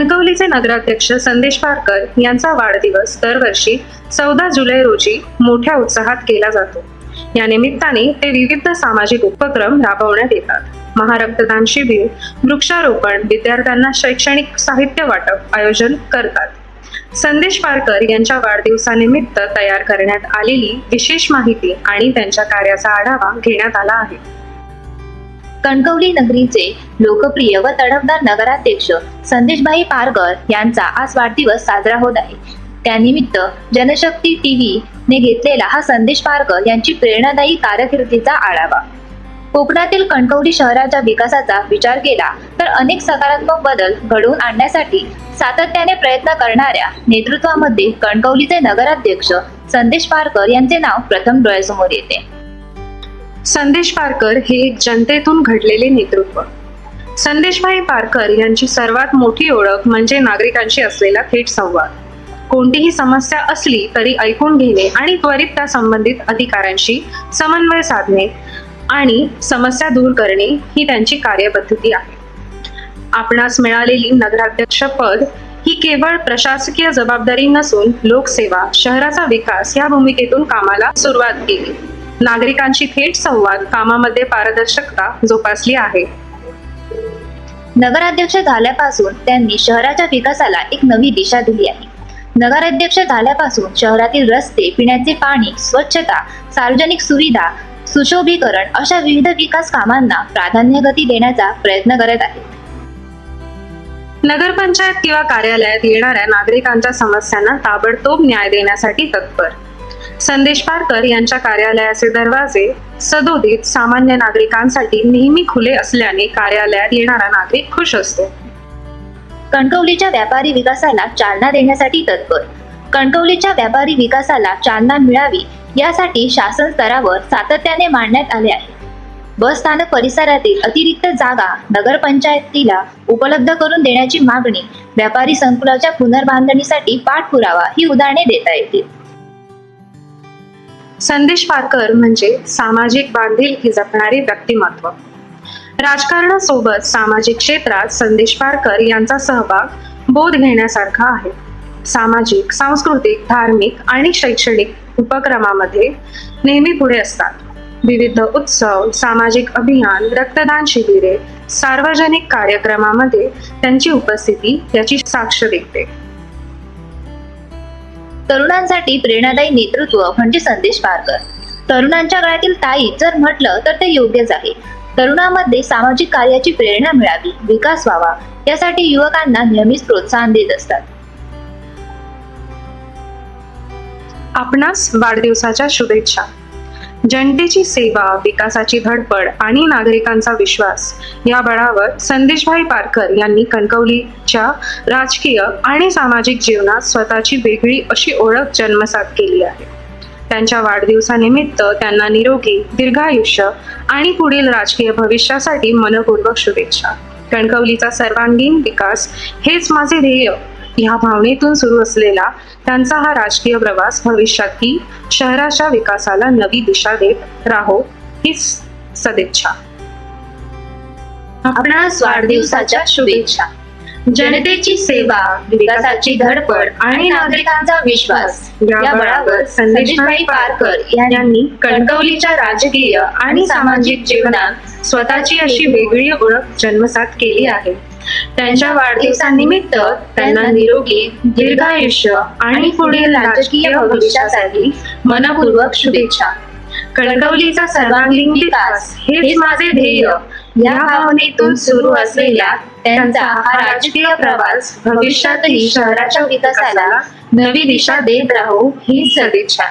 कणकवलीचे नगराध्यक्ष संदेश पारकर यांचा वाढदिवस दरवर्षी 14 जुलै रोजी मोठ्या उत्साहात केला जातो। या निमित्ताने ते विविध सामाजिक उपक्रम राबवण्यात येतात। महारक्तदान शिबिर, वृक्षारोपण, विद्यार्थ्यांना शैक्षणिक साहित्य वाटप आयोजन करतात। संदेश पारकर यांच्या वाढदिवसानिमित्त तयार करण्यात आलेली विशेष माहिती आणि त्यांच्या कार्याचा आढावा घेण्यात आला आहे। कणकवली नगरीचे लोकप्रिय व तडफदार नगराध्यक्ष संदेशभाई पारकर यांचा आज वाढदिवस साजरा होत आहे। त्यानिमित्त जनशक्ती टीव्ही ने घेतलेला हा संदेश पारकर यांची प्रेरणादायी कारकिर्दीचा आढावा। कोकणातील कणकवली शहराच्या विकासाचा विचार केला तर अनेक सकारात्मक बदल घडवून आणण्यासाठी सातत्याने प्रयत्न करणाऱ्या नेतृत्वामध्ये कणकवलीचे नगराध्यक्ष संदेश पारकर यांचे नाव प्रथम डोळ्यासमोर येते। संदेश पारकर हे एक जनतेतून घडलेले नेतृत्व। संदेशभाई पारकर यांची सर्वात मोठी ओळख म्हणजे नागरिकांशी असलेला थेट संवाद। कोणतीही समस्या असली तरी ऐकून घेणे आणि त्वरित त्या संबंधित अधिकाऱ्यांशी समन्वय साधणे आणि समस्या दूर करणे ही त्यांची कार्यपद्धती आहे। आपणास मिळालेली नगराध्यक्ष पद ही केवळ प्रशासकीय जबाबदारी नसून लोकसेवा, शहराचा विकास या भूमिकेतून कामाला सुरुवात केली। नागरिकांची थेट संवाद कामामध्ये पारदर्शकता जोपासली आहे। नगराध्यक्ष झाल्यापासून त्यांनी शहराच्या विकासाला एक नवी दिशा दिली आहे। नगराध्यक्ष झाल्यापासून शहरातील रस्ते, पिण्याचे पाणी, स्वच्छता, सार्वजनिक सुविधा, सुशोभीकरण अशा विविध विकास कामांना प्राधान्यगती देण्याचा प्रयत्न करत आहेत। नगरपंचायत किंवा कार्यालयात येणाऱ्या नागरिकांच्या समस्यांना ताबडतोब न्याय देण्यासाठी तत्पर। संदेश पारकर यांच्या कार्यालयाचे दरवाजे सदोदित सामान्य नागरिकांसाठी नेहमी खुले असल्याने कार्यालयात येणारा नागरिक खुश असतो। कणकवलीच्या व्यापारी विकासाला चालना देण्यासाठी तत्पर। कणकवलीच्या व्यापारी विकासाला चालना मिळावी यासाठी शासन स्तरावर सातत्याने मांडण्यात आले आहे। बस स्थानक परिसरातील अतिरिक्त जागा नगरपंचायतीला उपलब्ध करून देण्याची मागणी, व्यापारी संकुलाच्या पुनर्बांधणीसाठी पाठपुरावा ही उदाहरणे देता येतील। संदेश पारकर म्हणजे सामाजिक बांधिलकी जपणारे व्यक्तिमत्व। राजकारणासोबत सामाजिक क्षेत्रात संदेश पारकर यांचा सहभाग बोध घेण्यासारखा आहे। सामाजिक, सांस्कृतिक, धार्मिक आणि शैक्षणिक उपक्रमामध्ये नेहमी पुढे असतात। विविध उत्सव, सामाजिक अभियान, रक्तदान शिबिरे, सार्वजनिक कार्यक्रमामध्ये त्यांची उपस्थिती याची साक्ष देते। तरुणांसाठी प्रेरणादायी नेतृत्व म्हणजे संदेश पारकर। तरुणांच्या गळ्यातील ताई जर म्हटलं तर ते योग्यच आहे। तरुणांमध्ये सामाजिक कार्याची प्रेरणा मिळावी, विकास व्हावा यासाठी युवकांना नेहमीच प्रोत्साहन देत असतात। आपणास वाढदिवसाच्या शुभेच्छा। जनतेची सेवा, विकासाची धडपड आणि नागरिकांचा विश्वास या बळावर संदेशभाई पारकर यांनी कणकवलीच्या राजकीय आणि सामाजिक जीवनात स्वतःची वेगळी अशी ओळख जन्मसात केली आहे। त्यांच्या वाढदिवसानिमित्त त्यांना निरोगी दीर्घायुष्य आणि पुढील राजकीय भविष्यासाठी मनपूर्वक शुभेच्छा। कणकवलीचा सर्वांगीण विकास हेच माझे ध्येय या भावनेतून सुरू असलेला त्यांचा हा राजकीय प्रवास भविष्यातही शहराच्या विकासाला नवी दिशा देत राहो हीच सदिच्छा। आपणास वाढदिवसाच्या शुभेच्छा। जनतेची सेवा, विकासाची धडपड आणि नागरिकांचा विश्वास या बळावर संदेशभाई पारकर यांनी कणकवलीच्या राजकीय आणि सामाजिक जीवनात स्वतःची अशी वेगळी ओळख जन्मसात केली आहे। त्यांच्या वाढदिवसानिमित्त त्यांना निरोगी दीर्घायुष्य आणि पुढील राजकीय भविष्यासाठी मनपूर्वक शुभेच्छा। कणकवलीचा सर्वांगीण विकास हेच माझे ध्येय या भावनेतून सुरू असलेला त्यांचा हा राजकीय प्रवास भविष्यातही शहराच्या विकासाला नवी दिशा देत राहो ही सदिच्छा।